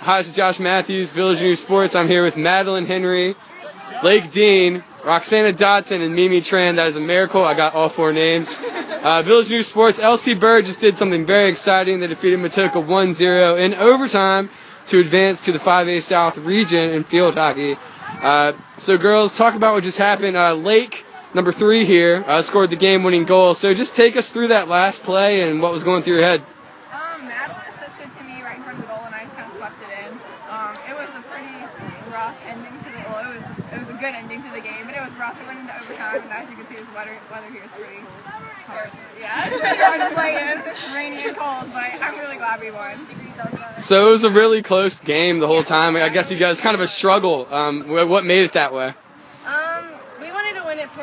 Hi, this is Josh Matthews, Village News Sports. I'm here with Madeline Henry, Lake Dean, Roxana Dotson, and Mimi Tran. That is a miracle. I got all four names. Village News Sports, LC Bird just did something very exciting. They defeated Matoka 1-0 in overtime to advance to the 5A South region in field hockey. So girls, talk about what just happened. Lake, number 3 here, scored the game-winning goal. So just take us through that last play and what was going through your head. Madeline assisted to me right in front of the goal, and I just kind of swept it in. It was a pretty rough ending to the goal. It was a good ending to the game, but it was rough. It went into overtime, and as you can see, the weather here is pretty hard. Yeah, it's pretty hard to play in. It's rainy and cold, but I'm really glad we won. So it was a really close game the whole time. I guess you guys kind of a struggle. What made it that way? We wanted to win it for